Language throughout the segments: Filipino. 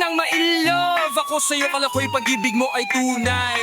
nang ma-in-love ako sa'yo, kala ko'y pag-ibig mo ay tunay.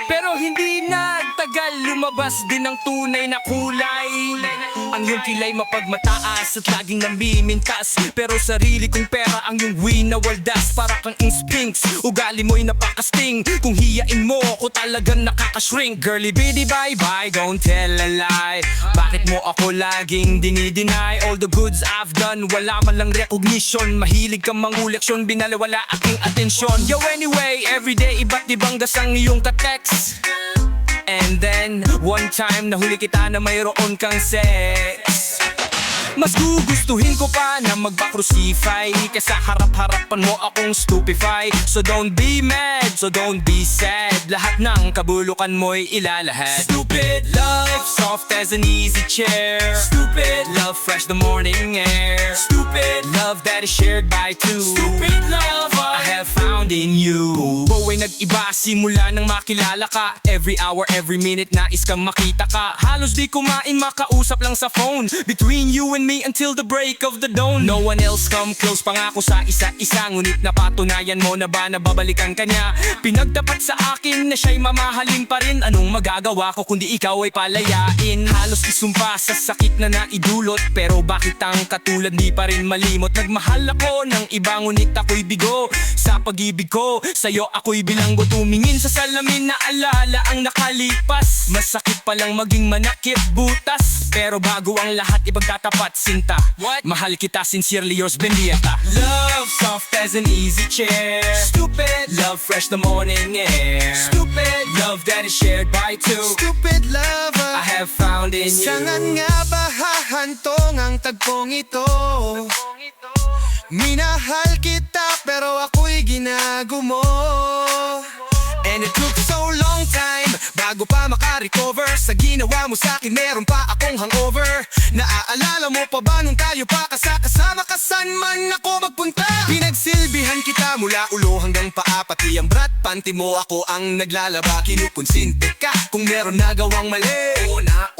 Pero hindi nagtagal, lumabas din ang tunay na kulay. Ang iyong kilay mapagmataas at laging namimintas, pero sarili kong pera ang iyong winawaldas. Para kang inspinx, ugali mo'y napakasting. Kung hiyain mo ako talagang nakakashrink. Girly bitty bye bye, don't tell a lie. Bakit mo ako laging dinideny? All the goods I've done, wala man lang recognition. Mahilig kang manguleksyon, binalawala aking atensyon. Yo anyway, everyday iba't ibang dasang iyong ka-text. And then, one time nahuli kita na mayroon kang sex. Mas gugustuhin ko pa na magpa-crucify kaysa harap-harapan mo akong stupefy. So don't be mad, so don't be sad. Lahat ng kabulukan mo'y ilalahat. Stupid love, soft as an easy chair. Stupid love, fresh the morning air. Stupid love that is shared by two. Stupid love I have found in you. Buhay nag-iba simula nang makilala ka. Every hour, every minute nais kang makita ka. Halos di kumain, makausap lang sa phone. Between you and me until the break of the dawn. No one else come close, pangako sa isa-isa. Ngunit napatunayan mo na ba na babalikan ka niya? Pinagdapat sa akin na siya'y mamahalin pa rin. Anong magagawa ko kundi ikaw ay palayain? Halos isumpa sa sakit na naidulot, pero bakit ang katulad di pa rin malimot? Nagmahal ako ng iba ngunit ako'y bigo. Sa pag-ibig ko, sa'yo ako'y bilanggo. Tumingin sa salamin na alala ang nakalipas. Masakit palang maging manakit butas, pero bago ang lahat ipagtatapat sinta. What? Mahal kita, sincerely yours, Bendieta. Love, soft as an easy chair. Stupid love, fresh the morning air. Stupid love that is shared by two. Stupid lover, I have found in you. sangan nga ba hahantong ang tagpong ito? Minahal kita pero ako'y ginagumo. And it took so long time bago pa makarecover. Sa ginawa mo sa'kin meron pa akong hangover. Naaalala mo pa ba nung tayo pa kasama ka saan man ako magpunta? Pinagsilbihan kita mula ulo hanggang paa, pati ang brat panty mo ako ang naglalaba. Kinukonsinti ka kung meron nagawang mali.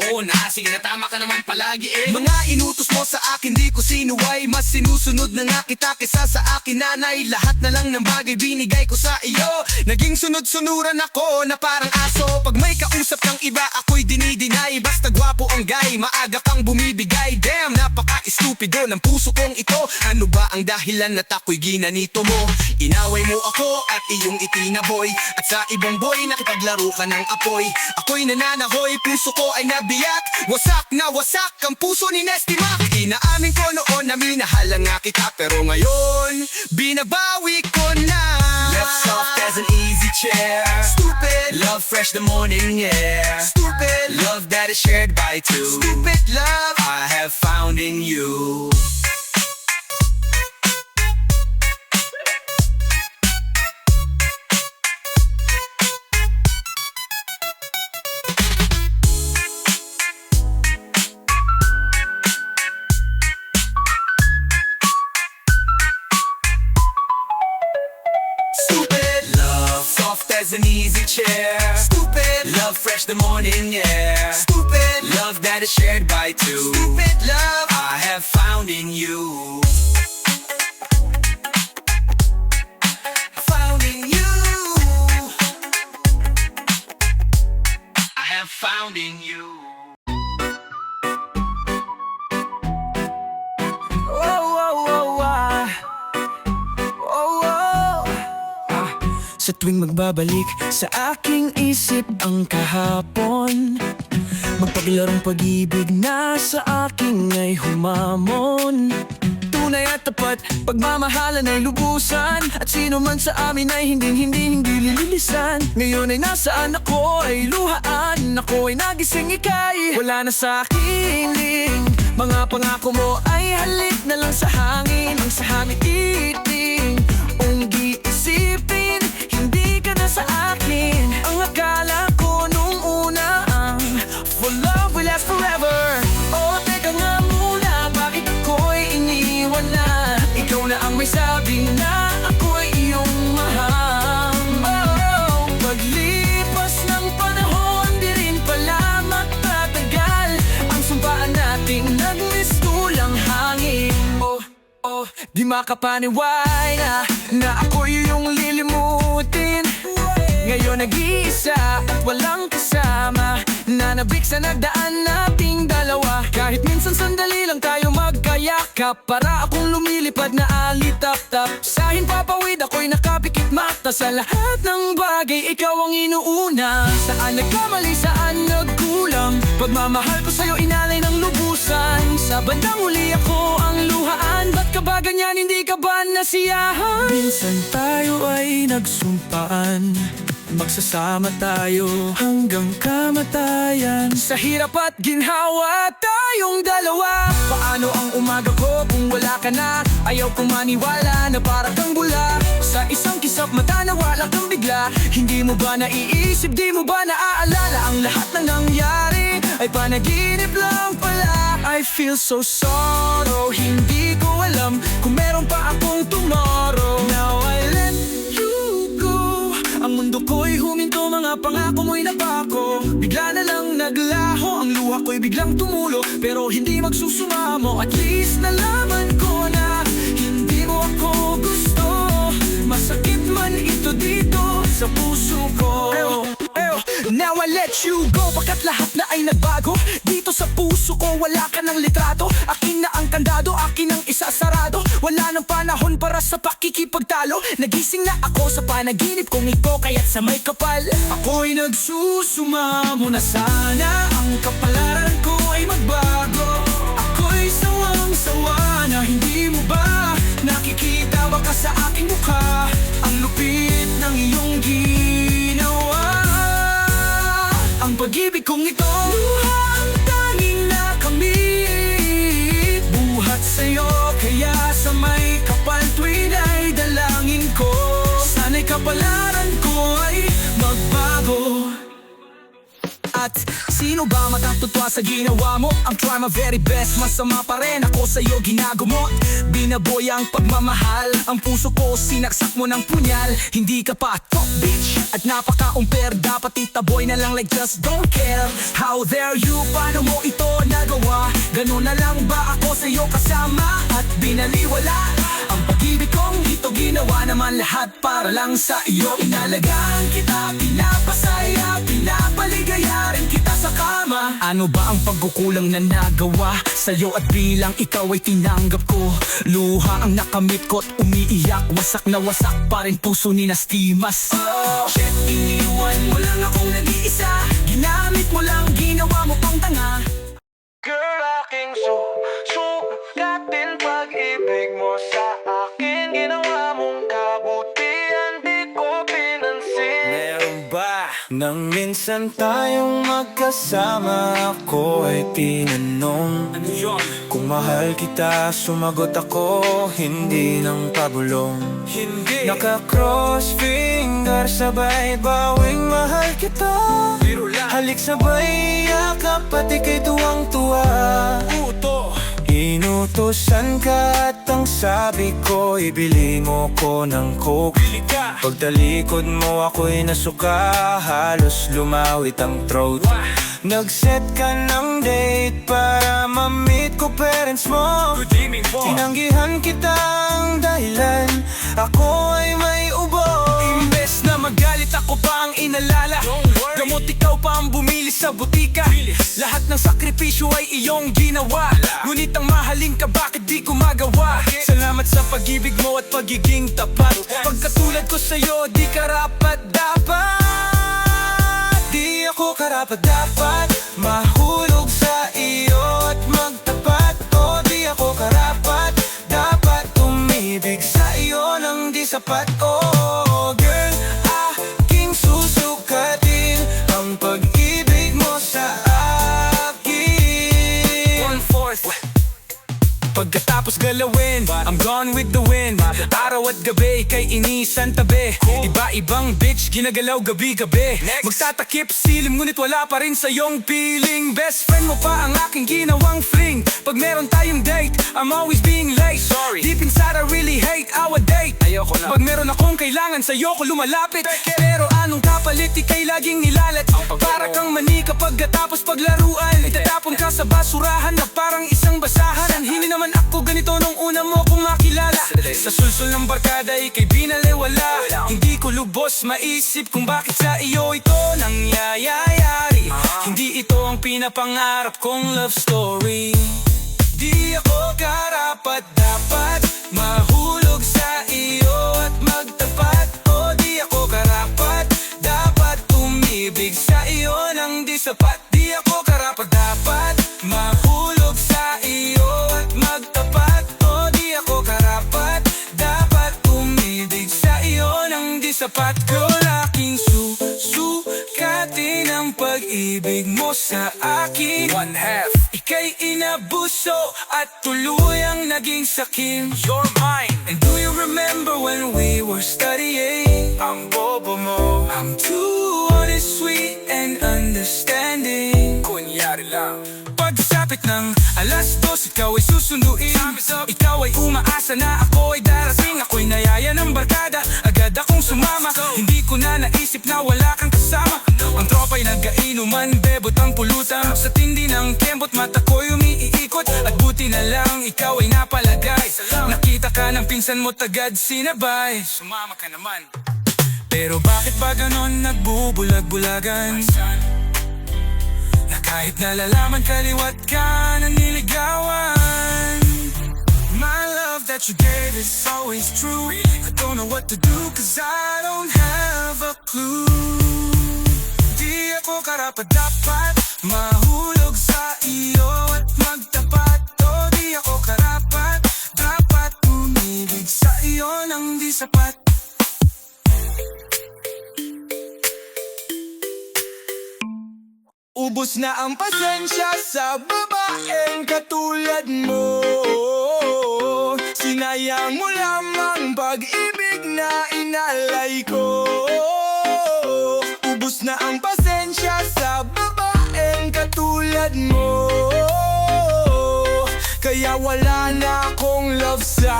Oo na, sige na, tama ka naman palagi eh. Mga inutos mo sa akin di ko sinuway. Mas sinusunod na nga kita kesa sa akin nanay. Lahat na lang ng bagay binigay ko sa iyo. Naging sunod-sunuran ako na parang aso. Pag may kausap ng iba ako'y dinidinay. Basta gwapo ang guy, maaga kang bumibigay. Damn, napaka-estupido ng puso kong ito. Ano ba ang dahilan at ako'y ginanito mo? Inaway mo ako at iyong itinaboy. At sa ibang boy nakipaglaro ka ng apoy. Ako'y nananahoy, puso ko ay nabiyak. Wasak na wasak ang puso ni Nesty Mac. Inaamin ko noon na minahal lang nga kita, pero ngayon binabawi ko na. Left soft as an easy chair. Stupid Love fresh the morning air. Stupid Love that is shared by two. Stupid love I have found in you. Stupid Love soft as an easy chair. Stupid Love fresh the morning air. Stupid Love that is shared by two. Stupid love I have found in you. found in you. I have found in you. Sa tuwing magbabalik sa aking isip ang kahapon, magpaglarong pag-ibig na sa aking ay humamon. Tunay at tapat, pagmamahalan ay lubusan, at sino man sa amin ay hindi lililisan. Ngayon ay nasaan ako ay luhaan, ako ay nagising ikay wala na sa kiling. Mga pangako mo ay halik na lang sa hangin. Ang sa hangin iting, unggi isipin, hindi ka na sa akin. Ang akala ko nung una ang for love will last forever. Oh, teka nga muna, bakit ako'y iniwan na? Ikaw na ang may sabi na ako'y iyong mahal. Oh, paglipas ng panahon, di rin pala magtatagal ang sumpaan nating nagmistulang hangin. Oh, Di makapaniwala na ako'y iyong lilimutin. Ngayon nag-iisa at walang kasama, nanabik sa nagdaan nating dalawa. Kahit minsan sandali lang tayo magkayakap, para akong lumilipad na alitap-tap. Sa himpapawid ako'y nakapikit mata, sa lahat ng bagay ikaw ang inuuna. Saan nagkamali, saan nagkulang, pagmamahal ko sa'yo inalay ng lubusan. Sa bandang huli ako ang luhaan, ba't ka ba ganyan, hindi ka ba nasiyahan? Minsan tayo ay nagsumpaan, magsasama tayo hanggang kamatayan. Sa hirap at ginhawa tayong dalawa. Paano ang umaga ko kung wala ka na? Ayaw kong maniwala na para kang bula. Sa isang kisap mata nawala kang bigla. Hindi mo ba naiisip, di mo ba naaalala, ang lahat na nangyari ay panaginip lang pala. I feel so sorrow, hindi ko alam kung meron pa akong tomorrow. Now I let you go. Ang mundo ko'y huminto, mga pangako mo'y napako. Bigla na lang naglaho, ang luha ko'y biglang tumulo. Pero hindi magsusumamo, at least nalaman ko na hindi mo ako gusto. Masakit man ito dito sa puso ko. Now I let you go, pagkat lahat na ay nagbago. Dito sa puso ko wala ka ng litrato. Akin na ang kandado, akin ang isasarado. Wala nang panahon para sa pakikipagtalo. Nagising na ako sa panaginip kong ito, kaya't sa may kapal ako'y nagsusumamo na sana ang kapalaran ko ay magbago. Ako'y sawang-sawa na hindi mo ba nakikita, baka sa aking mukha ang lupit ng iyong ginawa. Ang pag-ibig kong ito, luha ang tanging nakamit. Buhat sa'yo, kaya sa may kapal tuwin ay dalangin ko. Sana'y kapalaran ko ay magbago. At sino ba matatutwa sa ginawa mo? I'm try my very best, masama pa rin ako sa'yo ginagumot. Binaboy ang pagmamahal, ang puso ko sinaksak mo ng punyal. Hindi ka pa top bitch at napaka-unfair, dapat itaboy na lang like just don't care. How dare you, paano mo ito nagawa? Ganun na lang ba ako sa'yo kasama at binaliwala? Ang pag-ibig kong ito ginawa naman lahat para lang sa iyo. Inalagaan kita, pinapasaya, pinapaligaya rin kita sa kama. Ano ba ang pagkukulang na nagawa sa'yo, at bilang ikaw ay tinanggap ko? Luha ang nakamit ko't umiiyak, wasak na wasak pa rin puso ni Nastimas. Oh, shit, iniwan mo lang akong nag-iisa. Ginamit mo lang, ginawa mo pang tanga. Girl, aking sukatin pag-ibig mo sa akin. Ginawa mong kabutihan, di ko pinansin. Meron ba nang minsan tayong magkasama, ako ay tinanong Ano yun? kung mahal kita, sumagot ako, hindi ng pabulong. Hindi. Naka-cross finger, sabay bawing mahal kita. Biro lang. Halik sabay yakap, pati kay tuwang-tuwa. Uto. Inutusan ka at ang sabi ko, ibili mo ko ng coke. Bili ka. Pagtalikod mo ako'y nasuka, halos lumawit ang throat. Nag-set ka ng date para ma-meet ko parents mo. Good evening po. Tinanggihan kitang dahilan, ako ay may ubo. Imbes na magalit ako pa ang inalala. Don't worry. Gamot ikaw pa ang bumili sa butika. Bilis. Lahat ng sakripisyo ay iyong ginawa. Ngunit ang mahalin ka, bakit di ko magawa? Salamat sa pag-ibig mo at pagiging tapat. Pagkatulad ko sa'yo, di karapat dapat. Di ako karapat-dapat mahulog sa iyo at magtapat. O di ako karapat-dapat umibig sa iyo nang di sapat. Oh girl, aking susukatin ang pag-ibig mo sa akin. 1/4. Pagkatapos galawin, I'm gone with the wind. Araw at gabi, kay inisan tabi. Iba-ibang bitch, ginagalaw gabi-gabi. Magtatakip silim, ngunit wala pa rin sa iyong feeling. Best friend mo pa ang aking ginawang fling. Pag meron tayong date, I'm always being late. Sorry, deep inside I really hate our date. Ayoko na. Pag meron akong kailangan, sa'yo ko lumalapit. Pero anong kapalit, ika'y laging nilalat. Para kang manika pagkatapos paglaruan. Itatapon ka sa basurahan na parang isang basahan. Hindi naman ako ganito nung una mo kong makilala. Sa sulsul ng barkada ika'y binaliwala. Hindi ko lubos maisip kung bakit sa iyo ito nangyayari. Hindi ito ang pinapangarap kong love story. Di ako karapat dapat mahulog sa iyo at magtapat. O di ako karapat dapat umibig sa iyo nang di sapat. Di ako karapat dapat mahulog sa iyo at magtapat. O di ako karapat dapat umibig sa iyo nang di sapat. Girl, aking susukatin ang pag-ibig mo sa akin. One half ika'y inabuso at tuluyang naging sakim. You're mine. And do you remember when we were studying? Ang bobo mo. I'm too honest, sweet and understanding. Kunyari lang. Pagsapit ng alas 2, ikaw ay susunduin. Ikaw ay umaasa na ako ay darating. Ako'y nayaya ng barkada, agad akong sumama. Hindi ko na naisip na wala kang kasama. Ang tropa'y nagkainuman, bebot ang pulutan. Sa tindi ng kembot, mata ko'y umiikot. At buti na lang, ikaw ay napalagay. Nakita ka ng pinsan mo, tagad sinabay. Sumama ka naman. Pero bakit ba ganon nagbubulag-bulagan? Na kahit nalalaman kaliwat ka na niligawan. My love that you gave is always true. I don't know what to do cause I don't have a clue. Di ako karapat dapat mahulog sa iyo at magtapat. O di ako karapat dapat umibig sa iyo nang di sapat. Ubos na ang pasensya sa babaeng katulad mo. Sinayang mo lamang pag-ibig na inalay ko. Ubos na ang pasensya sa babaeng katulad mo. Kaya wala na akong love sa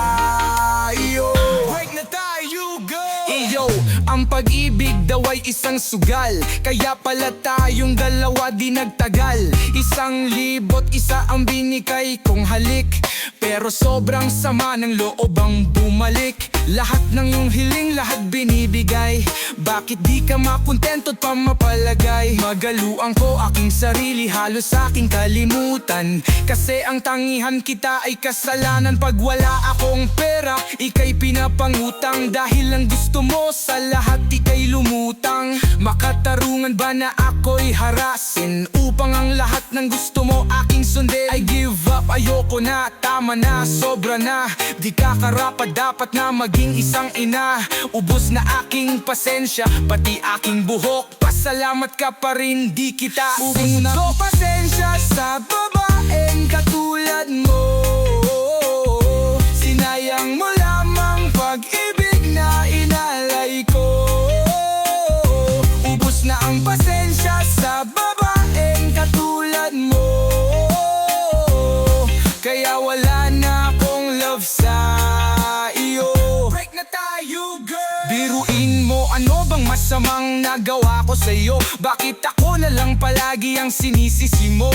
iyo. Break na tayo, girl. Iyo, ang pag-ibig daw ay isang sugal. Kaya pala tayong dalawa di nagtagal. 1,000 ang binikay kong halik. Pero sobrang sama ng loob ang bumalik. Lahat ng iyong hiling, lahat binibigay. Bakit di ka makontento't pa mapalagay? Magaluan ko aking sarili, halos aking kalimutan. Kasi ang tangihan kita ay kasalanan. Pag wala akong pera, ika'y pinapangutang. Dahil lang gusto mo sa lahat ika'y lumutang. Makatarungan ba na ako'y harasin upang ang lahat ng gusto mo aking sundin? I give up, ayoko na, tama na, sobra na. Di ka karapat dapat na maging isang ina. Ubos na aking pasensya, pati aking buhok. Pasalamat ka pa rin, di kita uso. Pasensya sa babaeng katulad mo. Sinayang mo lamang pag-ibig na inalay ko. Ubos na ang pasensya sa babaeng katulad mo. Kaya wala na akong love sa iyo. Break na tayo, girl. Biruin mo, ano bang masamang nagawa ko sa iyo? Bakit ako na lang palagi ang sinisisi mo?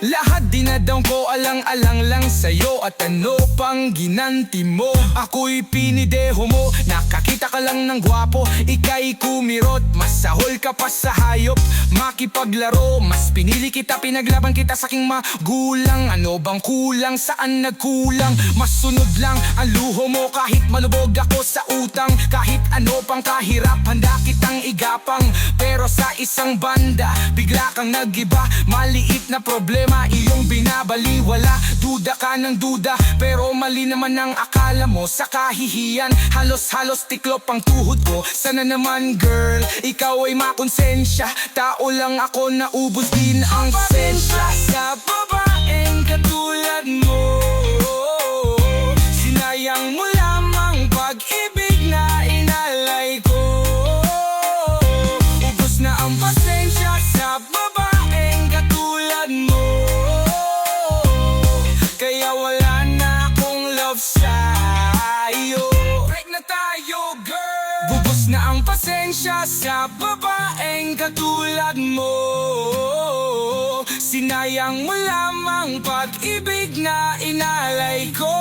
Lahat dinadaw ko alang-alang lang sa'yo. At ano pang ginanti mo? Ako'y pinideho mo, nakakita ka lang ng gwapo. Ika'y kumirot, masahol ka pa sa hayop. Makipaglaro, mas pinili kita, pinaglaban kita sa aking magulang. Ano bang kulang, saan nagkulang? Masunod lang ang luho mo kahit malubog ako sa utang. Kahit ano pang kahirap, handa kitang igapang. Pero sa isang banda, bigla kang nag-iba. Maliit na problema, iyong binabaliwala. Duda ka ng duda, pero mali naman ang akala mo. Sa kahihiyan, halos-halos tiklop ang tuhod ko. Sana naman girl, ikaw ay makonsensya. Tao lang ako, naubos din ang pasensya sa babaeng katulad mo. Sinayang mo lamang pag-ibig na inalay ko. Ubos na ang pasensya sa babaeng katulad mo. Kaya wala na akong love sa iyo. Break na tayo, girl. Bubos na ang pasensya sa babaeng katulad mo. Sinayang mo lamang pag-ibig na inalay ko.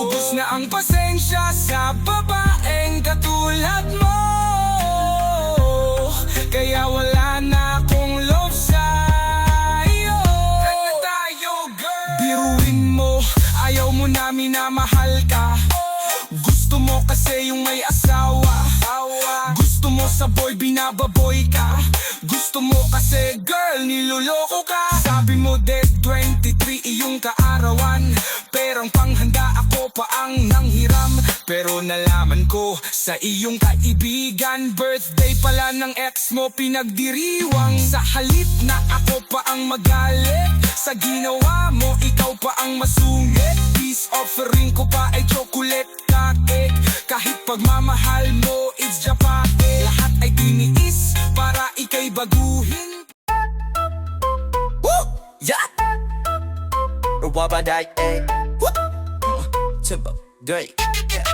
Ubos na na ang pasensya sa babaeng katulad mo. Kaya wala na akong love sa'yo. Tayo, girl. Biruin mo, ayaw mo na minamahal ka. Gusto mo kasi yung may asawa. Gusto mo sa boy, binababoy ka. Gusto mo kasi girl, niloloko ka. Sabi mo dead 23 iyong kaarawan, pero ang panghanda ako pa ang nanghiram. Pero nalaman ko sa iyong kaibigan, birthday pala ng ex mo pinagdiriwang. Sa halip na ako pa ang magalit, sa ginawa mo ikaw pa ang masungit. Peace offering ko pa ay chocolate cake. Kahit pagmamahal mo it's japake. Lahat ay tiniis para ika'y baguhin. Woo! Yeah! Wabaday, eh. Woo! Timbo, Drake. Yeah,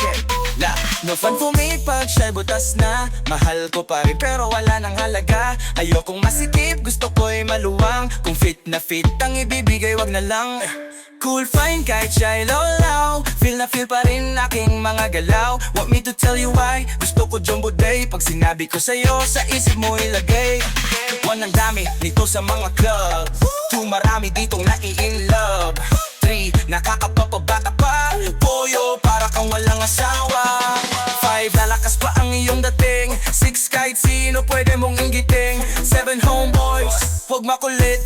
yeah. La, no fun for me pag siya'y butas na. Mahal ko pa rin pero wala nang halaga. Ayokong masikip, gusto ko'y maluwang. Kung fit na fit ang ibibigay, wag na lang. Cool, fine, kahit siya'y lolaw. Feel na feel pa rin aking mga galaw. Want me to tell you why? Gusto ko jumbo day. Pag sinabi ko sa'yo, sa isip mo ilagay. One, ang dami nito sa mga club. Two, marami ditong nai-in love. Three, nakakapapabata pa. Poyo, para kang walang asawa. Five, lalakas pa ang iyong dating. Six, kahit sino pwede mong inggiting. Seven, homeboys, huwag makulit.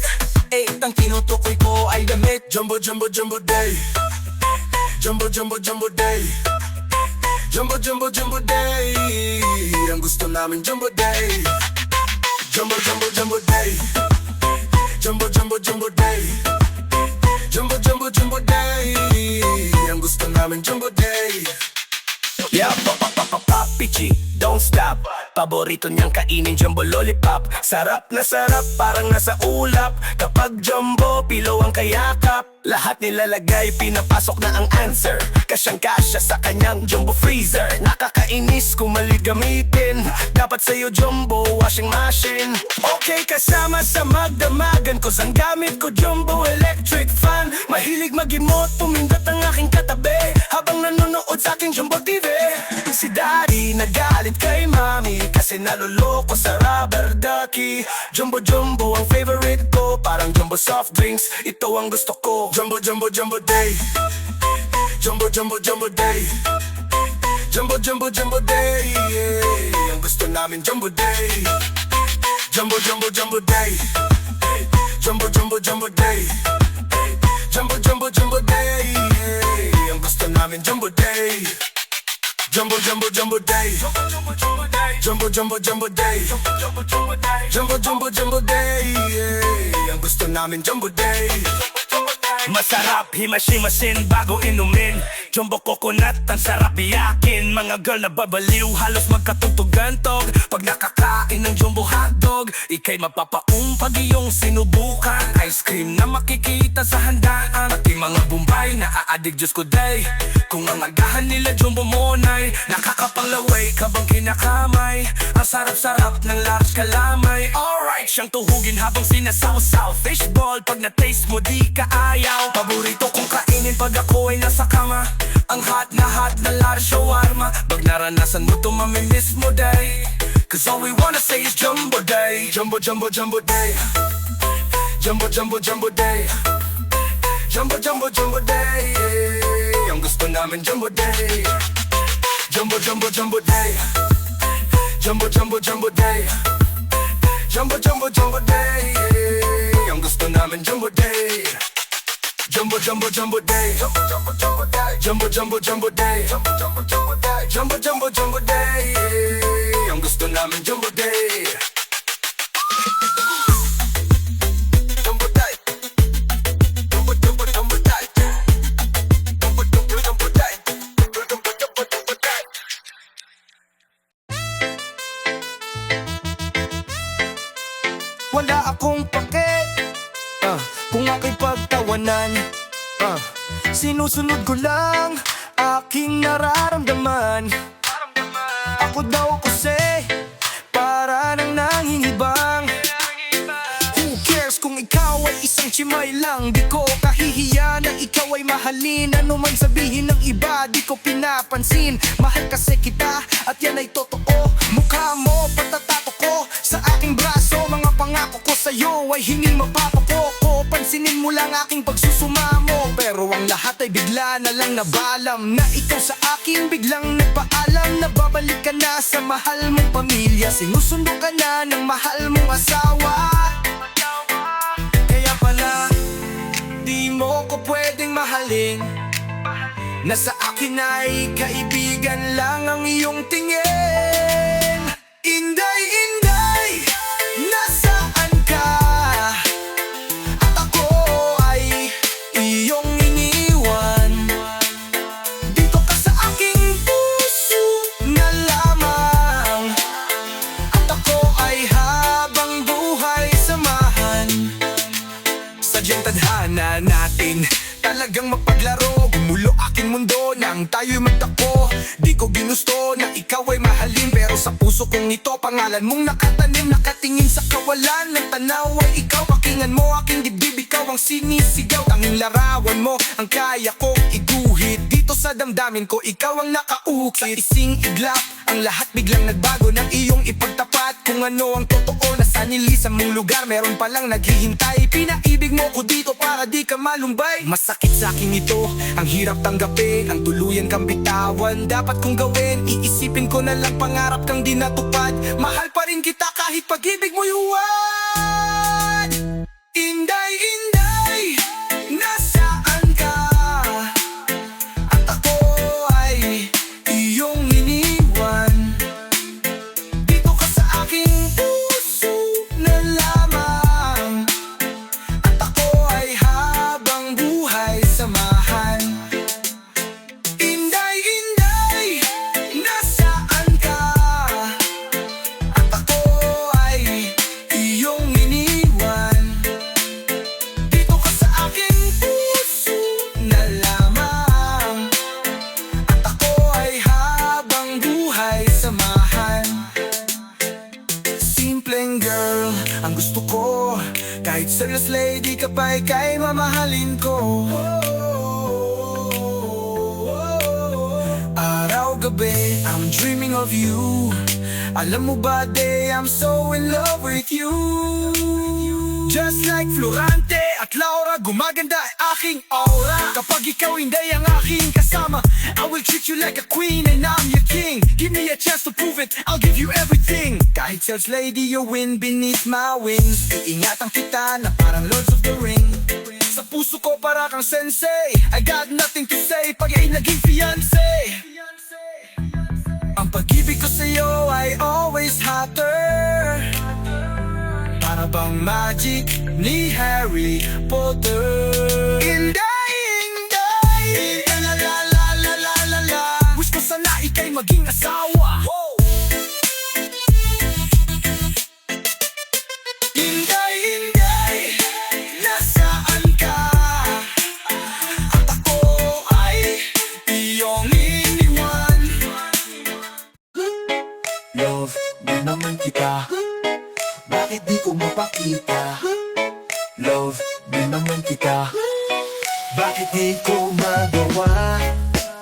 Eight, ang tinutukoy ko ay damit. Jumbo, jumbo, jumbo day. Jumbo, jumbo, jumbo day. Jumbo, jumbo, jumbo day. Ang gusto namin jumbo day. Jumbo, jumbo, jumbo day. Jumbo, jumbo, jumbo day. Jumbo, jumbo, jumbo day. Ang gusto namin jumbo day. Yeah, pichi, don't stop. Paborito niyang kainin jumbo lollipop. Sarap na sarap, parang nasa ulap. Kapag jumbo, pillow ang kayakap. Lahat nilalagay, pinapasok na ang answer. Kasyang kasya sa kanyang jumbo freezer. Nakakainis kung mali gamitin. Dapat sa'yo jumbo washing machine. Okay, kasama sa magdamagan ko. Ang gamit ko jumbo electric fan. Mahilig mag-emote, pumindot ang aking katabi habang nanonood sa aking jumbo TV. Si daddy nagalit kay mami kasi naluloko sa rubber ducky. Jumbo jumbo ang favorite ko, parang jumbo soft drinks. Ito ang gusto ko. Jumbo jumbo jumbo day. Jumbo jumbo jumbo day. Jumbo jumbo jumbo day. Ang gusto namin jumbo day. Jumbo jumbo jumbo day. Jumbo jumbo jumbo day. Jumbo jumbo jumbo day. Ang gusto namin jumbo day. Jumbo jumbo jumbo day. Jumbo jumbo jumbo day. Jumbo jumbo jumbo day. Ang gusto namin jumbo day. Masarap himashi-masin bago inumin. Jumbo coconut ang sarap iyakin. Mga girl na babaliw halos magkatugtugan tog. Pag nakakain ng jumbo hotdog, ika'y mapapaum pag iyong sinubukan. Ice cream na makikita sa handaan. Pati mga bumbay na aadig Diyos ko day. Kung ang agahan nila jumbo monay, nakakapanglaway ka bang kinakamay. Ang sarap-sarap ng large kalamay. Alright, siyang tuhugin habang sinasaw-saw. Fishball pag na-taste mo di ka ayaw. Paborito kong kainin pag ako ay nasa kama. Ang hot na large shawarma. Pag naranasan mo to mamimiss mo day. Cause all we wanna say is jumbo day. Jumbo jumbo jumbo day. Jumbo jumbo jumbo day. Jumbo jumbo jumbo day. Ang gusto namin jumbo day. Jumbo jumbo jumbo day. Jumbo jumbo jumbo day. Jumbo jumbo jumbo day. Ang gusto namin jumbo day. Jumbo jumbo jumbo day. Jumbo jumbo jumbo day. Jumbo jumbo jumbo day. Jumbo jumbo jumbo day. Jumbo jumbo jumbo day. Ang gusto namin jumbo day. Jumbo day. Jumbo jumbo jumbo day. Jumbo jumbo jumbo day. Jumbo jumbo jumbo day. Wala akong pake kung ako'y pagtawanan. Sinusunod ko lang aking nararamdaman. Ako daw kasi para nang nangingibang. Who cares kung ikaw ay isang chimay lang? Di ko kahihiya na ikaw ay mahalin. Ano man sabihin ng iba, di ko pinapansin. Mahal kasi kita at yan ay totoo. Mukha mo, patatato ko sa aking braso. Mga pangako ko sa'yo ay hinging mapapakoko. Pansinin mo lang aking pagsusumamo. Pero ang lahat ay bigla na lang nabalam. Na ikaw sa akin biglang nagpaalam na babalik ka na sa mahal mong pamilya. Sinusundo ka na ng mahal mong asawa. Kaya pala, di mo ko pwedeng mahalin. Nasa akin ay kaibigan lang ang iyong tingin. Inday, Inday, nasaan ka? At ako ay iyong iniwan. Dito ka sa aking puso na lamang. At ako ay habang buhay samahan. Sadyang tadhana natin talagang mapaglaro. Gumulo aking mundo nang tayo'y magtakbo. Di ko ginusto na ikaw ay mahalin, pero sa puso kong ito pangalan mong nakatanim. Nakatingin sa kawalan ng tanaw ay ikaw. Pakinggan mo aking dibdib, ikaw ang sinisigaw. Tanging larawan mo ang kaya kong iguhit. Dito sa damdamin ko ikaw ang nakaukit. Sa ising iglap ang lahat biglang nagbago ng iyong ipagtapat. Kung ano ang totoo na sa nilisan mong lugar, meron palang naghihintay. Pinaibig mo ko dito para di ka malumbay. Masakit sa akin ito, ang hirap tanggapin. Ang tuluyan kang bitawan, dapat kong gawin. Iisipin ko na lang pangarap kang di natupad. Mahal pa rin kita kahit pag-ibig mo yuwan. Inday, Inday, nasaan ka? At ako ay iyong iniwan. Dito ka sa aking puso na lamang. At ako ay habang buhay samahan. Inday, Inday, nasaan ka? At ako ay iyong iniwan. Dito ka sa aking puso na lamang. At ako ay habang buhay samahan. Simpleng girl ang gusto ko. Kahit serious lady ka pa, ika'y mamahalin ko. Araw-gabi, I'm dreaming of you. Alam mo ba, day, I'm so in love with you. Just like Florante at Laura, gumaganda ay aking aura. Kapag ikaw hindi ang aking kasama, I will treat you like a queen and I'm your king. Give me a chance to prove it, I'll give you everything. Kahit sales lady, you win beneath my wings. Iingatan kita na parang Lords of the Ring. Sa puso ko para kang sensei, I got nothing to say pag ay naging fiancé. Ang pag-ibig ko sa'yo ay always hotter. Para bang magic ni Harry Potter. Inday, Inday, la la la la la la la. Wish ko sana ika'y maging asawa. Inday, Inday, nasaan ka? At ako ay iyong iniwan. Love, di naman kita. Bakit di ko mapakita? Love, di naman kita. Bakit di ko magawa?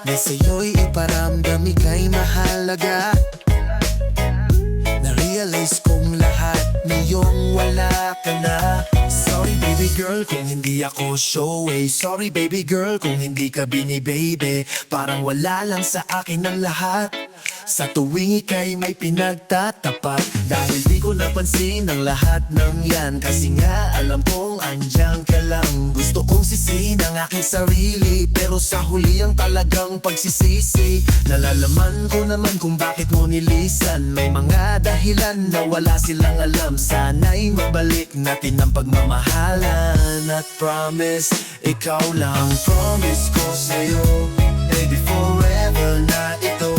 Na sa'yo'y iparamdam ika'y mahalaga. Na-realize kong lahat ngayong wala ka na. Sorry baby girl kung hindi ako showy. Sorry baby girl kung hindi ka bini-baby. Parang wala lang sa akin ang lahat. Sa tuwing ika'y may pinagtatapat. Dahil di ko napansin ang lahat ng yan. Kasi nga alam kong andyan ka lang. Gusto kong sisihin ang aking sarili, pero sa huli ang talagang pagsisisi. Nalalaman ko naman kung bakit mo nilisan. May mga dahilan na wala silang alam. Sana'y mabalik natin ang pagmamahalan. At promise, ikaw lang. Promise ko sa'yo, baby, forever na ito.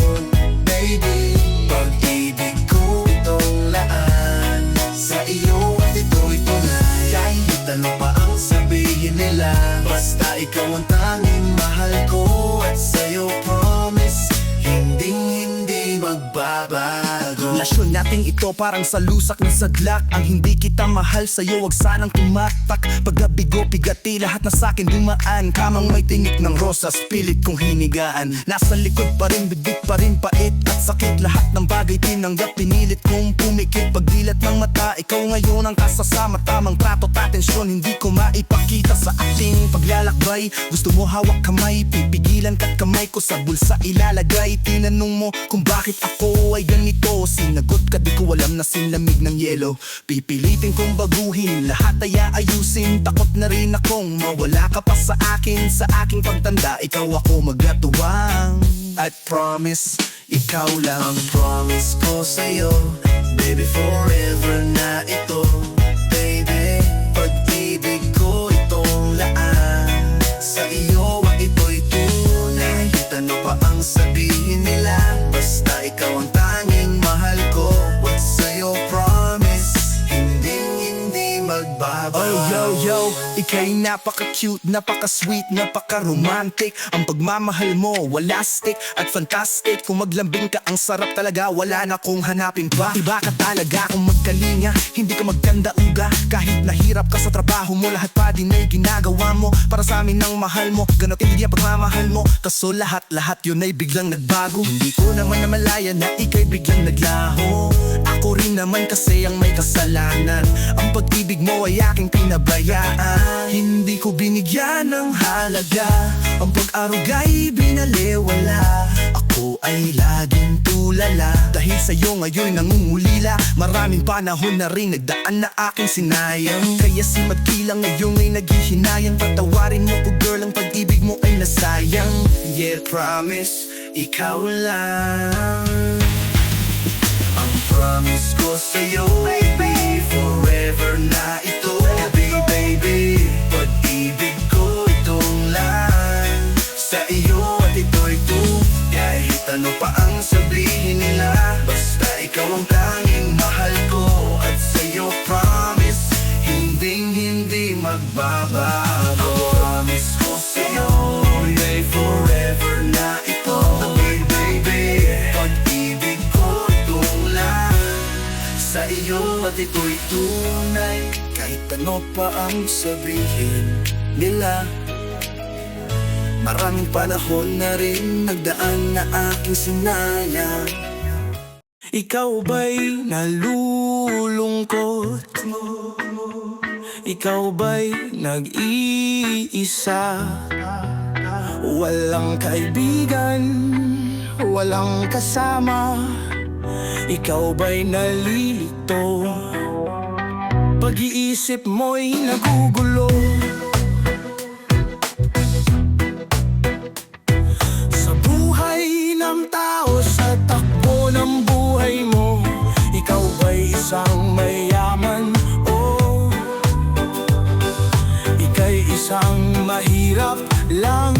Baby, pag-ibig ko itong laan. Sa iyo at ito'y tunay. Kahit ano pa ang sabihin nila, basta ikaw ang tanging mahal ko. At sa'yo promise, hindi magbabago. magbabago. Lasyon natin ito parang sa lusak ng sadlak. Ang hindi kita mahal sa'yo, wag sanang tumatak. Paggabigo, pigati, lahat na sa'kin dumaan. Kamang may tinik ng rosas, pilit kong hinigaan. Nasa likod pa rin, bibig pa rin, pait at sakit. Lahat ng bagay tinanggap, pinilit kong pumikit. Pagdilat ng mata, ikaw ngayon ang kasasama. Tamang trato, atensyon, hindi ko maipakita sa ating paglalakbay. Gusto mo hawak kamay, pipigilan ka't kamay ko sa bulsa ilalagay. Tinanong mo kung bakit ako ay ganito. Sinagot ka, di ko alam na sinlamig ng yelo. Pipilitin kong baguhin, lahat ay aayusin. Takot na rin akong mawala ka pa sa akin. Sa aking pagtanda, ikaw ako magatuwang. At promise, ikaw lang ang promise ko sa'yo. Baby, forever na ito. Baby, pag-ibig ko itong laan. Sa iyo ang ito'y tunay. Ano pa ang sabihin nila? Basta ikaw ang tanging mahal ko. What sa'yo promise, hindi magbabago. Oh yo yo, ika'y napaka-cute, napaka-sweet, napaka-romantic. Ang pagmamahal mo, wala stick at fantastic. Kung maglambing ka, ang sarap talaga, wala na kong hanapin pa. Iba ka talaga kung magkalinga, hindi ka magkanda-uga. Kahit nahirap ka sa trabaho mo, lahat pa din ay ginagawa mo. Para sa amin ang mahal mo, ganot hindi ang pagmamahal mo. Kaso lahat yun ay biglang nagbago. Hindi ko naman namalaya na ika'y biglang naglaho. Ako rin naman kasi ang may kasalanan. Ang pag-ibig mo ay aking pinabayaan. Hindi ko binigyan ng halaga. Ang pag-arugay binaliwala. Ako ay laging tulala. Dahil sa'yo ngayon nangungulila. Maraming panahon na rin nagdaan na aking sinayang. Kaya si Magkilang ngayon ay naghihinayang. Patawarin mo ko girl, ang pag-ibig mo ay nasayang. Yeah, promise, ikaw lang ang promise ko sa'yo, baby. Forever na ito, baby. Pag-ibig ko itong lang. Sa iyo at ito'y kahit ano pa ang sabihin nila. Basta ikaw ang tanging mahal ko. At sa'yo promise, hindi magbabago. Ang promise ko sa'yo, baby, forever na ito, baby. Pag-ibig ko itong lang. Sa iyo at ito'y tunay. Kahit ano pa ang sabihin nila. Maraming panahon na rin nagdaan na aking sinayang. Ikaw ba'y nalulungkot? Ikaw ba'y nag-iisa? Walang kaibigan, walang kasama. Ikaw ba'y nalilito? Pag-iisip mo'y nagugulo. Sa buhay ng tao, sa takbo ng buhay mo, ikaw ba'y isang mayaman? O ika'y isang mahirap lang?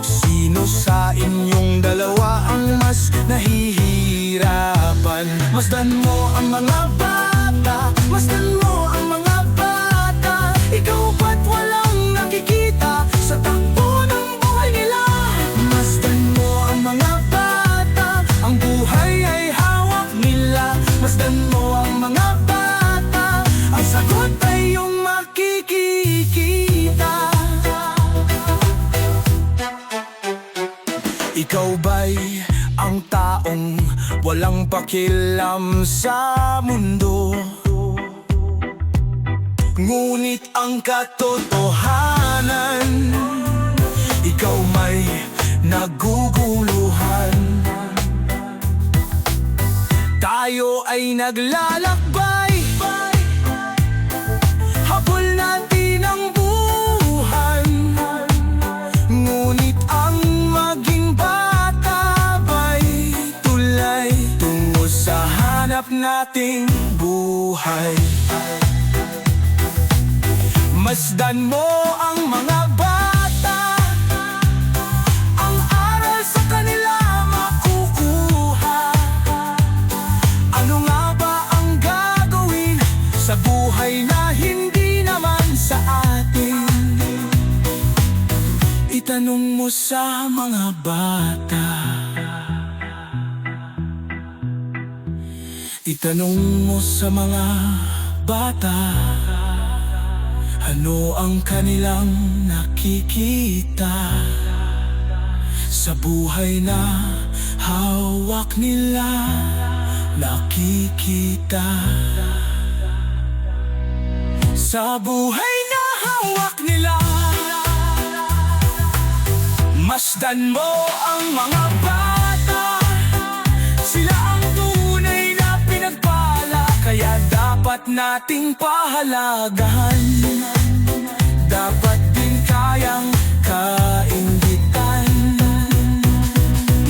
Sino sa inyong dalawa ang mas nahihirapan? Masdan mo ang mga bata, masdan mo ang mga bata. Ikaw ba't walang nakikita sa takbo ng buhay nila? Masdan mo ang mga bata, ang buhay ay hawak nila. Masdan mo ang mga bata, ang sagot ay iyong makikita. Ikaw ba'y ang taong walang pakialam sa mundo? Ngunit ang katotohanan, ikaw may naguguluhan. Tayo ay naglalakbay, habol natin ang buhay. Ngunit ang maging bata ba'y tulay tungo sa hanap nating buhay? Masdan mo ang mga bata, ang aral sa kanila makukuha. Ano nga ba ang gagawin sa buhay na hindi naman sa atin? Itanong mo sa mga bata. Itanong mo sa mga bata, ano ang kanilang nakikita sa buhay na hawak nila nakikita. Sa buhay na hawak nila, masdan mo ang mga bata. Sila ang tunay na pinagpala, kaya dapat nating pahalagahan. Dapat din kayang kainggitan.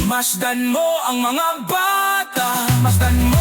Masdan mo ang mga bata, masdan mo